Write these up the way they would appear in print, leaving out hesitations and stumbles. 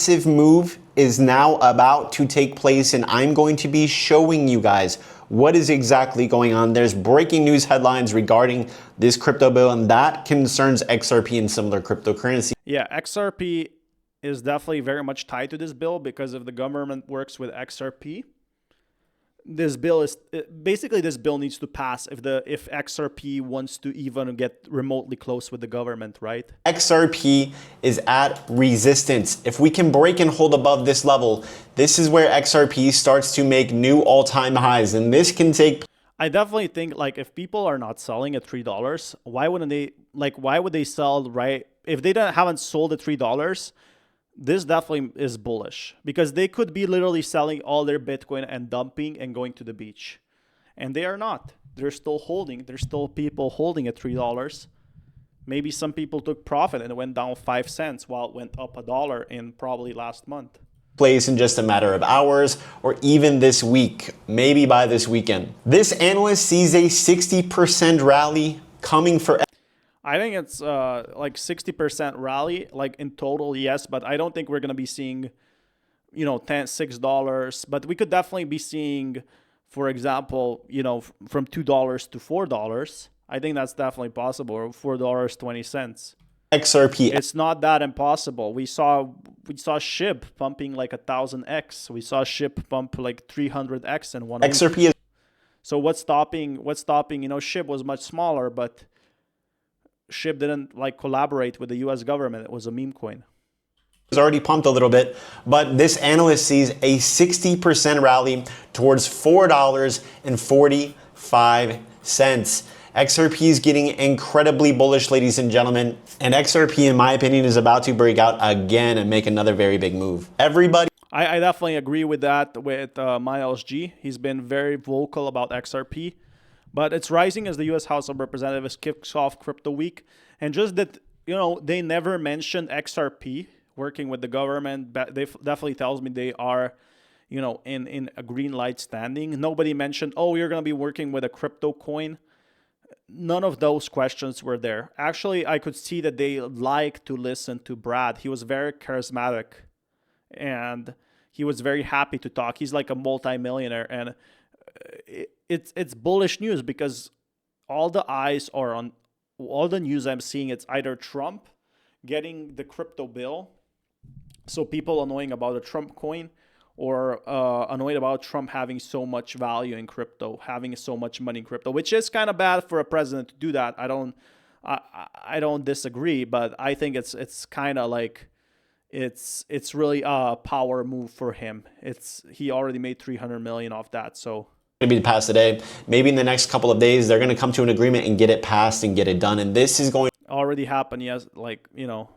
Massive move is now about to take place, and I'm going to be showing you guys what is exactly going on. There's breaking news headlines regarding this crypto bill, and that concerns XRP and similar cryptocurrency. Yeah, XRP is definitely very much tied to this bill because if the government works with XRP, this bill is basically this bill needs to pass if XRP wants to even get remotely close with the government, right? XRP is at resistance. If we can break and hold above this level, this is where XRP starts to make new all-time highs, and this can take. I definitely think like if people are not selling at $3, why wouldn't they why would they sell right if they haven't sold at $3? This definitely is bullish because they could be literally selling all their Bitcoin and dumping and going to the beach. And they are not. They're still holding. There's still people holding at $3. Maybe some people took profit and it went down 5 cents while it went up $1 in probably last month. Place in just a matter of hours or even this week, maybe by this weekend. This analyst sees a 60% rally coming for. I think it's like 60% rally, like in total, yes, but I don't think we're going to be seeing, you know, $6. But we could definitely be seeing, for example, you know, from $2 to $4. I think that's definitely possible, or $4.20. XRP. It's not that impossible. We saw SHIB pumping like 1,000x. We saw SHIB pump like 300x in 1 week. XRP is. So what's stopping? You know, SHIB was much smaller, but SHIB didn't like collaborate with the US government. It was a meme coin. It's already pumped a little bit, but this analyst sees a 60% rally towards $4.45. XRP is getting incredibly bullish, ladies and gentlemen, and XRP, in my opinion, is about to break out again and make another very big move. Everybody. I definitely agree with that with Miles G. He's been very vocal about XRP. But it's rising as the U.S. House of Representatives kicks off Crypto Week. And just that, you know, they never mentioned XRP working with the government. They definitely tells me they are, you know, in a green light standing. Nobody mentioned, oh, you're going to be working with a crypto coin. None of those questions were there. Actually, I could see that they like to listen to Brad. He was very charismatic. And he was very happy to talk. He's like a multimillionaire. And it's bullish news because all the eyes are on all the news I'm seeing. It's either Trump getting the crypto bill, so people annoying about a Trump coin, or annoyed about Trump having so much value in crypto, having so much money in crypto, which is kind of bad for a president to do that. I don't disagree, but I think it's kind of like it's really a power move for him. He already made 300 million off that, so. Going to be passed today. Maybe in the next couple of days, they're going to come to an agreement and get it passed and get it done. And this is going to already happen. Yes, like, you know,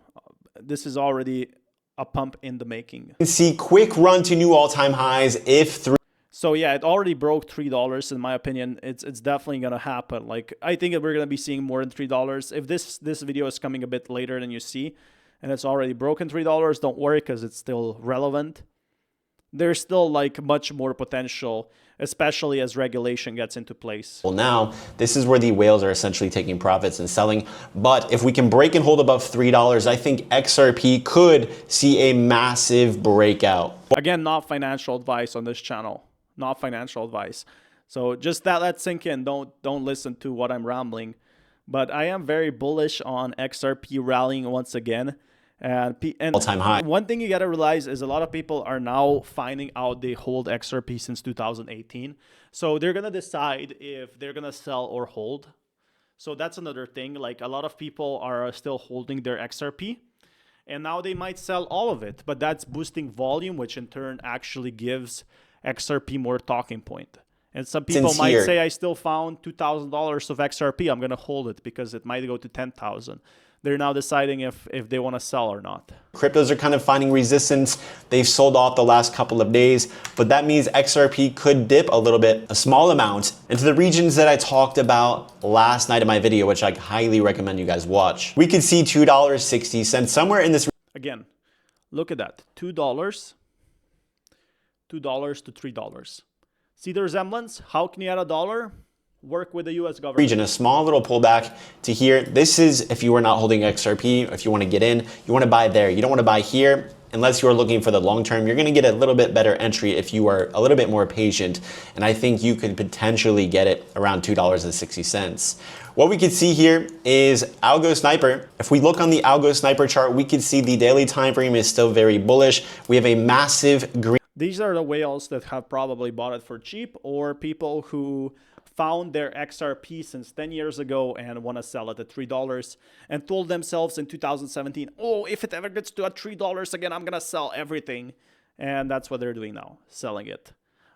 this is already a pump in the making. See quick run to new all-time highs if three. So yeah, it already broke $3 in my opinion. It's definitely gonna happen. Like I think that we're gonna be seeing more than $3. If this video is coming a bit later than you see, and it's already broken $3, don't worry because it's still relevant. There's still like much more potential, especially as regulation gets into place. Well, now this is where the whales are essentially taking profits and selling. But if we can break and hold above $3, I think XRP could see a massive breakout. Again, not financial advice on this channel. Not financial advice. So just let's sink in. Don't listen to what I'm rambling. But I am very bullish on XRP rallying once again. And all-time high. One thing you got to realize is a lot of people are now finding out they hold XRP since 2018. So they're going to decide if they're going to sell or hold. So that's another thing. Like a lot of people are still holding their XRP. And now they might sell all of it. But that's boosting volume, which in turn actually gives XRP more talking point. And some people might say, I still found $2,000 of XRP. I'm going to hold it because it might go to 10,000. They're now deciding if they want to sell or not. Cryptos are kind of finding resistance. They've sold off the last couple of days, but that means XRP could dip a little bit, a small amount, into the regions that I talked about last night in my video, which I highly recommend you guys watch. We could see $2.60 somewhere in this. Again, look at that. $2 to $3. See the resemblance? How can you add $1? Work with the U.S. government. Region, a small little pullback to here. This is if you are not holding XRP, if you want to get in, you want to buy there. You don't want to buy here. unless you're looking for the long term, you're going to get a little bit better entry if you are a little bit more patient. And I think you could potentially get it around $2.60. What we could see here is Algo Sniper. If we look on the Algo Sniper chart, we could see the daily time frame is still very bullish. We have a massive green. These are the whales that have probably bought it for cheap, or people who found their XRP since 10 years ago and want to sell it at $3 and told themselves in 2017, oh, if it ever gets to at $3 again, I'm going to sell everything. And that's what they're doing now, selling it.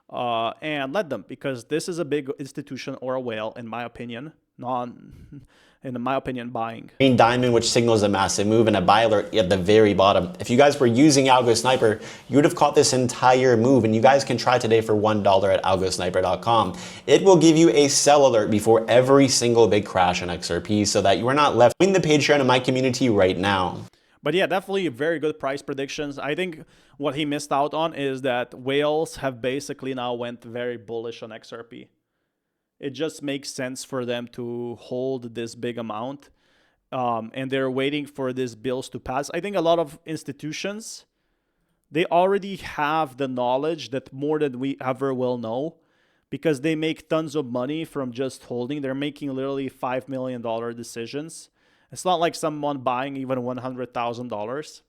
And let them, because this is a big institution or a whale, in my opinion, buying. Green diamond, which signals a massive move, and a buy alert at the very bottom. If you guys were using Algo Sniper, you would have caught this entire move, and you guys can try today for $1 at algosniper.com. It will give you a sell alert before every single big crash on XRP so that you are not left. Join the Patreon in my community right now. But yeah, definitely very good price predictions. I think what he missed out on is that whales have basically now went very bullish on XRP. It just makes sense for them to hold this big amount. And they're waiting for these bills to pass. I think a lot of institutions, they already have the knowledge that more than we ever will know, because they make tons of money from just holding. They're making literally $5 million decisions. It's not like someone buying even $100,000.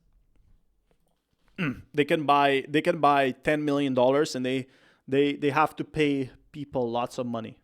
They can buy $10 million, and they have to pay people lots of money.